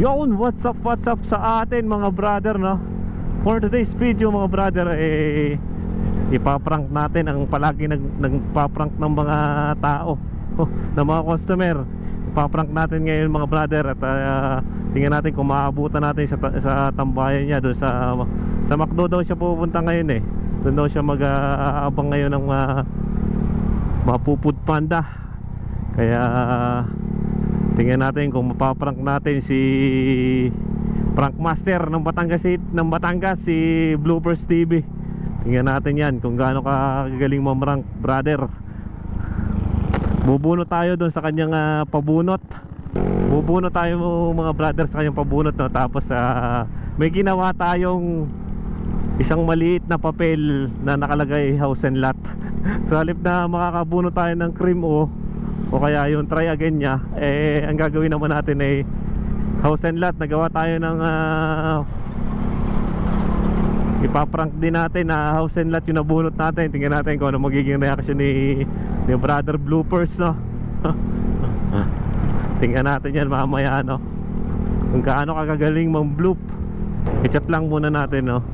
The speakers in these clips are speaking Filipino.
Yun, what's up sa atin mga brother, no? For today's video mga brother, ipaprank natin ang palagi nagpaprank ng mga tao, ng mga customer. Ipaprank natin ngayon mga brother. At tingnan natin kung maabutan natin sa tambayan niya. Doon sa McDo daw siya pupunta ngayon eh. Doon daw siya mag-aabang ngayon ng mga Food Panda. Kaya tingnan natin kung mapaprank natin si Prank Master ng Batangas, si Bloopers TV. Tingnan natin yan kung gaano kagaling mamrank brother. Bubunot tayo doon sa kanyang pabunot. Bubunot tayo mga brother sa kanyang pabunot, no? Tapos may ginawa tayong isang maliit na papel na nakalagay house and lot. So halip na makakabunot tayo ng cream o kaya yung try again niya, ang gagawin naman natin ay house and lot. Nagawa tayo ng ipaprank din natin na house and lot yung nabunot natin. Tingnan natin kung ano magiging reaction ni brother Bloopers, no? Tingnan natin yan mamaya, no? Kung gaano kagagaling mang-bloop. I-chat lang muna natin, no?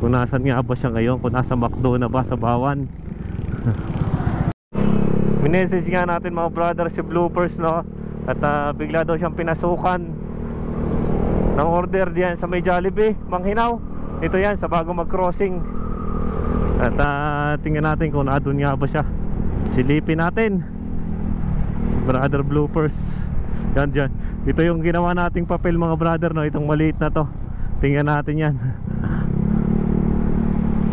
Kung nasan nga ba siya ngayon, kung nasa McDo na ba sa Bawan. Minessage nga natin mga brother si Bloopers, no? At bigla daw siyang pinasukan ng order diyan sa may Jollibee, Manghinaw. Ito yan, sa bago mag-crossing. At tingnan natin kung naadun nga ba siya. Silipin natin si brother Bloopers. Yan dyan. Ito yung ginawa nating papel mga brother, no? Itong maliit na to. Tingnan natin yan.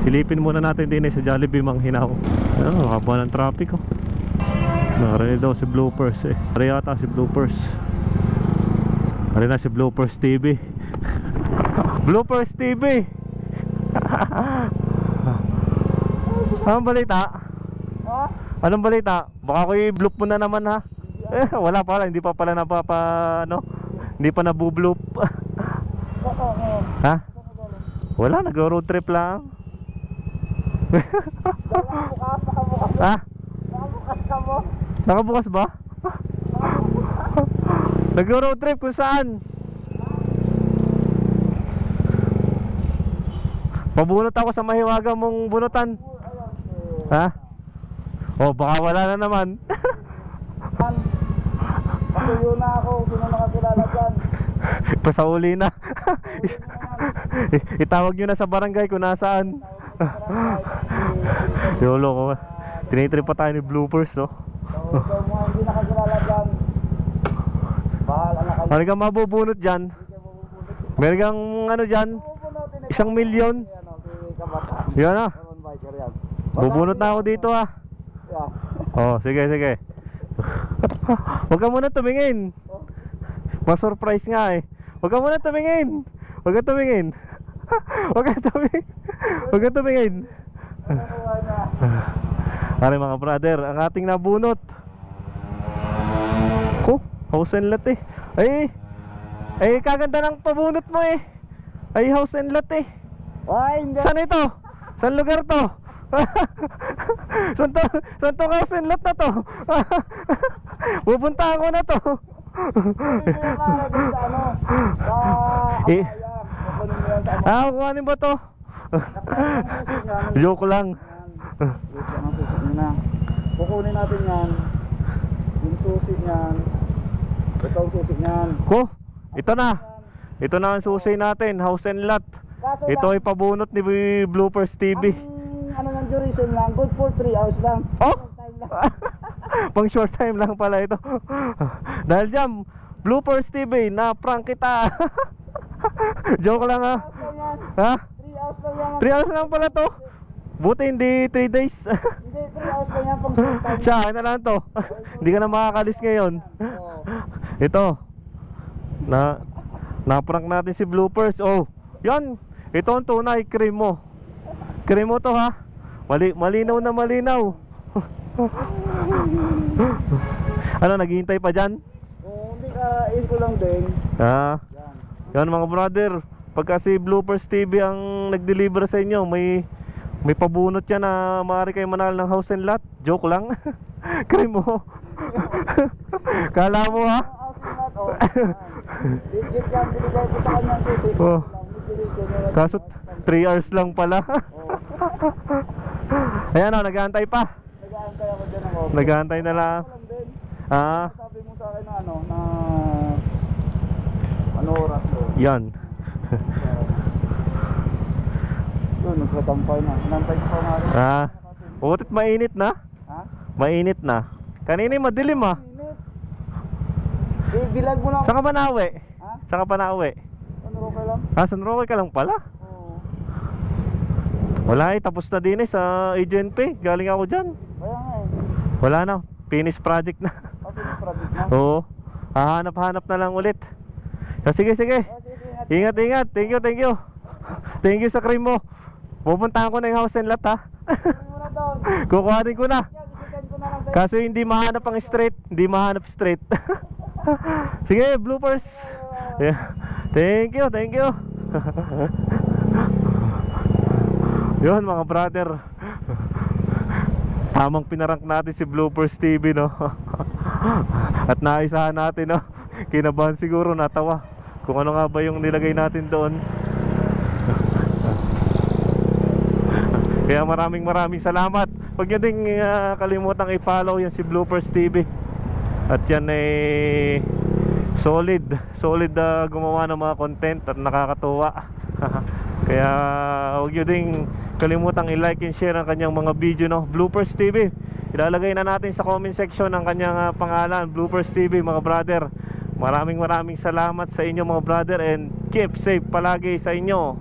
Silipin muna natin din sa Jollibee, Manghinaw. Haba ng traffic, oh. Narinig daw si Bloopers eh. Narinig yata si Bloopers. Narinig na si Bloopers TV. Bloopers TV. Anong balita? Anong balita? Baka ko i-bloop mo na naman, ha? Wala pala, hindi pa pala hindi pa nabubloop. Ha? Wala, nag-road trip lang. Ha? Nakabukas ba? Nag-road trip kung saan? Pabunot ako sa mahiwaga mong bunutan. Ha? O baka wala na naman. Pasuyo na ako, sino nakakilala dyan? Pasauli na. Itawag nyo na sa barangay kung nasaan. Yolo ko. Tinitrip pa tayo ni Bloopers, no? So mga hindi nakakilala dyan, bahala na kayo. Ano kang mabubunot dyan? Meron kang ano dyan? 1,000,000. Yan na. Bubunot na ako dito, ha. Oh, sige. Huwag ka muna tumingin. Mas-surprise nga eh. Huwag ka muna tumingin. Huwag ka tumingin. Pare mga brother, ang ating nabunot. House and lot eh. Ay, kaganda ng pabunot mo eh. Ay, house and lot eh. Ay, hindi. Saan ito? Saan lugar to? Saan to house and lot na to? Pupunta ako na to. Kukuhanin ba to? Joke lang. Kukunin natin yan. Yung susi niyan. Ito ang susi niyan. Ito na ang susi natin, house and lot. Ito ay pabunot ni Bloopers TV. Ano ng duration lang, good for 3 hours lang. Oh? Pang short time lang pala ito. Dahil dyan, Bloopers TV, na-prank kita. Joke lang, ha? 3 hours lang yan. 3 hours lang pala to. Buti hindi 3 days. Hindi, 3 hours lang yan pang short time. Siya, na lang to. Hindi ka na makakalis ngayon. Ito na-prank natin si Bloopers. Oh, yan. Ito ang tunay, cream mo. Cream mo to, ha. Malinaw na malinaw. Ano, naghihintay pa dyan? Hindi ka, in ko lang din. Yan mga brother. Pagka si Bloopers TV ang nag-deliver sa inyo, may pabunot yan na maaari kayo manalo ng house and lot. Joke lang. Cream mo. Kala mo, ha? Oo. Legit yan, binigay ko sa kanya ang susi. Oh. Lang, Kaso 3 hours lang pala. Oo. Ayan o, nag-aantay pa. Nag-aantay ako dyan ng opo. Nag-aantay na lang. Ako lang din. Ah, Sabi mo sa akin na ano oras doon? yan. Doon, nagkatampay na. Nantay ko pa nga rin. Ah, butit mainit na. Ha? Mainit na. Kanina yung madilim ah. Minute. Eh, bilag mo lang. Saan ka ba nauwi? Ha? Saan ka pa nauwi? Ano ka lang? Ah, San Roque ka lang pala. Oo. Wala eh, tapos na din eh sa AGNP. Galing ako dyan. Kaya nga eh. Wala na, finish project na. Kasi yung project na. Oo. Hahanap-hanap na lang ulit. Ah, sige, sige. Oh, sige, Ingat, ingat. Thank you, thank you. Thank you sa cream mo. Pupuntahan ko na yung house and lot ha. Ano mo na doon? Kukuhanin ko na. Yan, isisend ko na lang sa'yo. Kaso hindi mahanap ang straight. Hindi mahanap straight. Sige, bloopers. Yeah. Thank you, thank you. Yun mga brother. Tamang pinarank natin si Bloopers TV no. At naisahan natin no. Kinabahan siguro, natawa kung ano nga ba yung nilagay natin doon. Kaya maraming salamat. Huwag nyo ding kalimutang i-follow yan si Bloopers TV. At yan ay solid gumawa ng mga content at nakakatuwa. Kaya huwag nyo ding kalimutang i-like and share ang kanyang mga video no. Bloopers TV, ilalagay na natin sa comment section ang kanyang pangalan, Bloopers TV mga brother. Maraming salamat sa inyo mga brother, and keep safe palagi sa inyo.